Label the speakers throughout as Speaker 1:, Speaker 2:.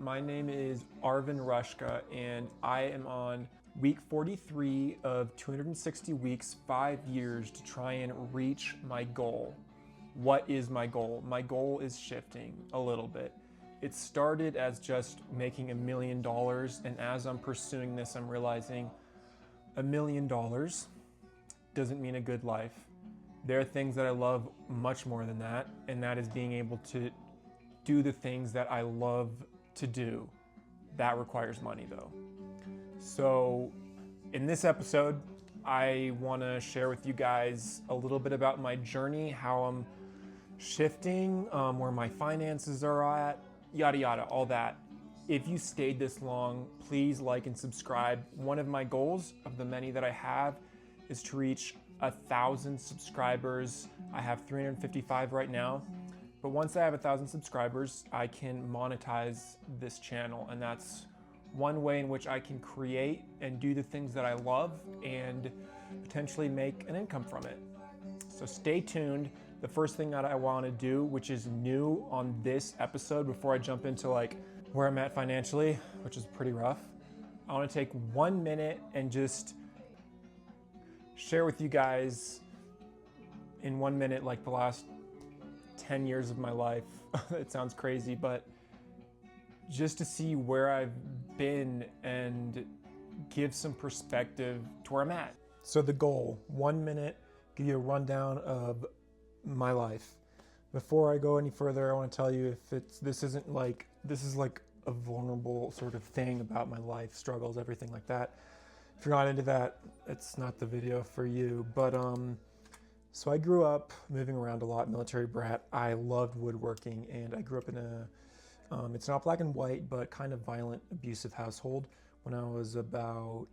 Speaker 1: My name is Arvin Rushka, and I am on week 43 of 260 weeks, 5 years to try and reach my goal. What is my goal? My goal is shifting a little bit. It started as just making $1 million, and as I'm pursuing this, I'm realizing $1 million doesn't mean a good life. There are things that I love much more than that, and that is being able to do the things that I love to do. That requires money though. So in this episode, I want to share with you guys a little bit about my journey, how I'm shifting, where my finances are at, yada yada, all that. If you stayed this long, please like and subscribe. One of my goals of the many that I have is to reach 1,000 subscribers. I have 355 right now. But once I have 1,000 subscribers, I can monetize this channel, and that's one way in which I can create and do the things that I love and potentially make an income from it. So stay tuned. The first thing that I want to do, which is new on this episode before I jump into like where I'm at financially, which is pretty rough, I want to take 1 minute and just share with you guys in 1 minute like the last 10 years of my life. It sounds crazy, but just to see where I've been and give some perspective to where I'm at. So the goal, 1 minute, give you a rundown of my life. Before I go any further, I want to tell you this is like a vulnerable sort of thing about my life, struggles, everything like that. If you're not into that, it's not the video for you. But so I grew up moving around a lot, military brat. I loved woodworking, and I grew up in it's not black and white, but kind of violent, abusive household. When I was about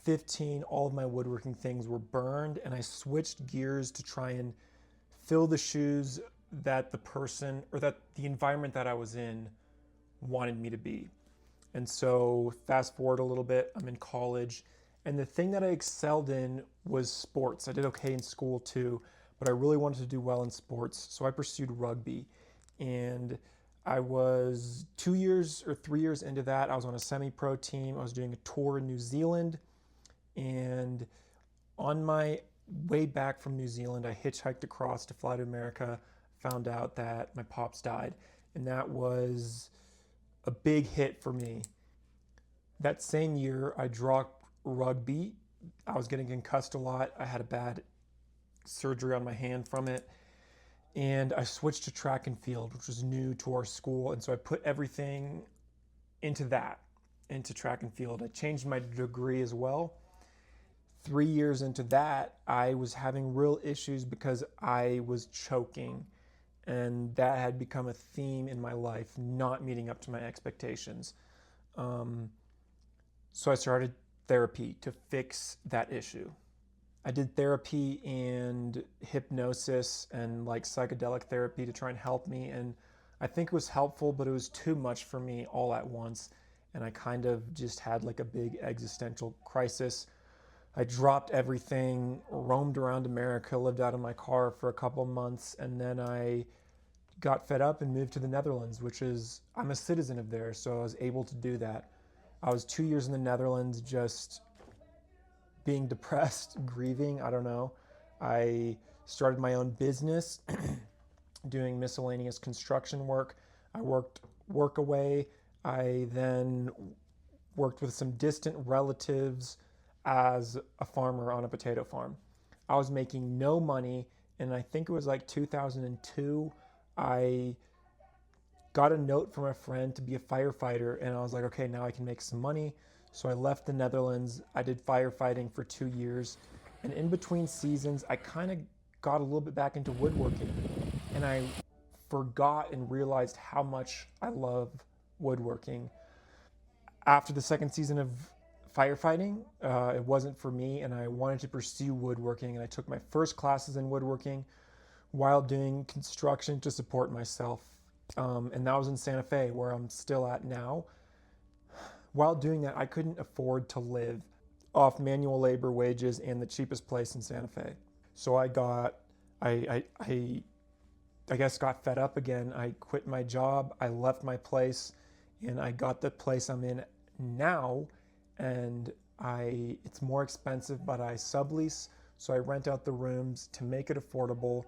Speaker 1: 15, all of my woodworking things were burned, and I switched gears to try and fill the shoes that the person or that the environment that I was in wanted me to be. And so fast forward a little bit, I'm in college, and the thing that I excelled in was sports. I did okay in school too, but I really wanted to do well in sports, so I pursued rugby. And I was 2 years or 3 years into that. I was on a semi-pro team. I was doing a tour in New Zealand, and on my way back from New Zealand, I hitchhiked across to fly to America, found out that my pops died, and that was a big hit for me. That same year, I dropped rugby. I was getting concussed a lot. I had a bad surgery on my hand from it. And I switched to track and field, which was new to our school. And so I put everything into track and field. I changed my degree as well. 3 years into that, I was having real issues because I was choking. And that had become a theme in my life, not meeting up to my expectations. So I started therapy to fix that issue. I did therapy and hypnosis and like psychedelic therapy to try and help me. And I think it was helpful, but it was too much for me all at once. And I kind of just had like a big existential crisis. I dropped everything, roamed around America, lived out of my car for a couple months, and then I got fed up and moved to the Netherlands, which is, I'm a citizen of there, so I was able to do that. I was 2 years in the Netherlands just being depressed, grieving, I don't know. I started my own business, doing miscellaneous construction work. I worked Workaway. I then worked with some distant relatives as a farmer on a potato farm. I was making no money, and I think it was like 2002, I got a note from a friend to be a firefighter, and I was like, okay, now I can make some money. So I left the Netherlands. I did firefighting for 2 years, and in between seasons, I kind of got a little bit back into woodworking, and I forgot and realized how much I love woodworking. After the second season of firefighting, it wasn't for me, and I wanted to pursue woodworking, and I took my first classes in woodworking while doing construction to support myself. And that was in Santa Fe, where I'm still at now. While doing that, I couldn't afford to live off manual labor wages and the cheapest place in Santa Fe. So I guess got fed up again. I quit my job. I left my place and I got the place I'm in now, and it's more expensive, but I sublease, so I rent out the rooms to make it affordable.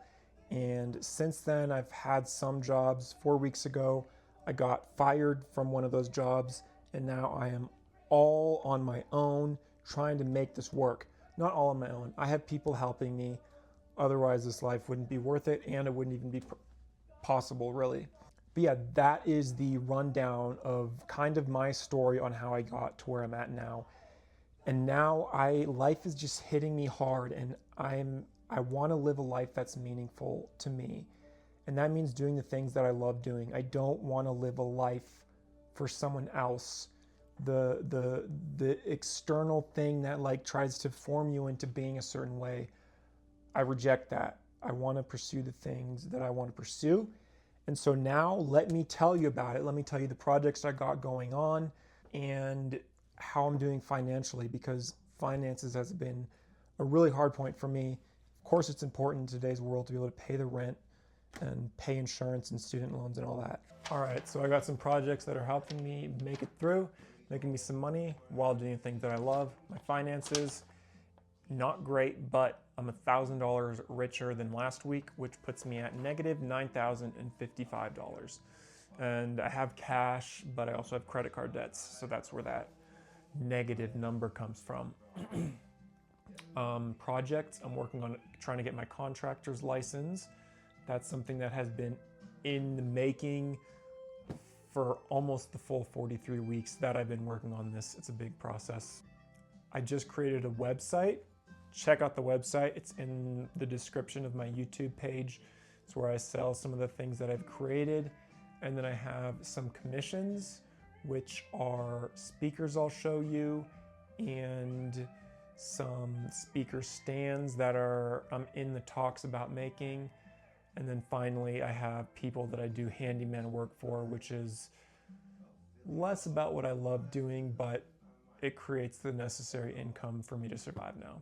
Speaker 1: And since then, I've had some jobs. 4 weeks ago, I got fired from one of those jobs, and now I am all on my own trying to make this work. Not all on my own. I have people helping me. Otherwise, this life wouldn't be worth it, and it wouldn't even be possible, really. But yeah, that is the rundown of kind of my story on how I got to where I'm at now. And now life is just hitting me hard, and I want to live a life that's meaningful to me. And that means doing the things that I love doing. I don't want to live a life for someone else. The external thing that like tries to form you into being a certain way, I reject that. I want to pursue the things that I want to pursue. And so now let me tell you about it. Let me tell you the projects I got going on and how I'm doing financially, because finances has been a really hard point for me. Of course, it's important in today's world to be able to pay the rent and pay insurance and student loans and all that. All right, so I got some projects that are helping me make it through, making me some money while doing things that I love. My finances, not great, but I'm $1,000 richer than last week, which puts me at negative $9,055. And I have cash, but I also have credit card debts, so that's where that negative number comes from. Projects, I'm working on trying to get my contractor's license. That's something that has been in the making for almost the full 43 weeks that I've been working on this. It's a big process. I just created a website. Check out the website. It's in the description of my YouTube page. It's where I sell some of the things that I've created. And then I have some commissions, which are speakers I'll show you, and some speaker stands that I'm in the talks about making. And then finally, I have people that I do handyman work for, which is less about what I love doing, but it creates the necessary income for me to survive now.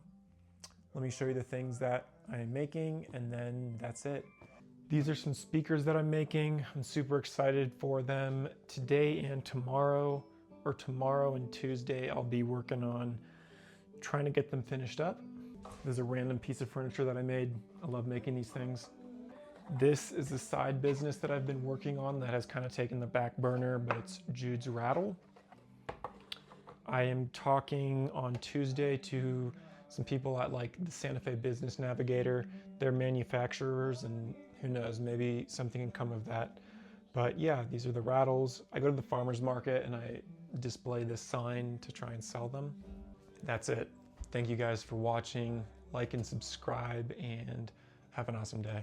Speaker 1: Let me show you the things that I am making, and then that's it. These are some speakers that I'm making. I'm super excited for them. Today and tomorrow, or tomorrow and Tuesday, I'll be working on trying to get them finished up. There's a random piece of furniture that I made. I love making these things. This is a side business that I've been working on that has kind of taken the back burner, but it's Jude's Rattle. I am talking on Tuesday to some people at like the Santa Fe Business Navigator. They're manufacturers, and who knows, maybe something can come of that. But yeah, these are the rattles. I go to the farmer's market and I display this sign to try and sell them. That's it. Thank you guys for watching. Like and subscribe, and have an awesome day.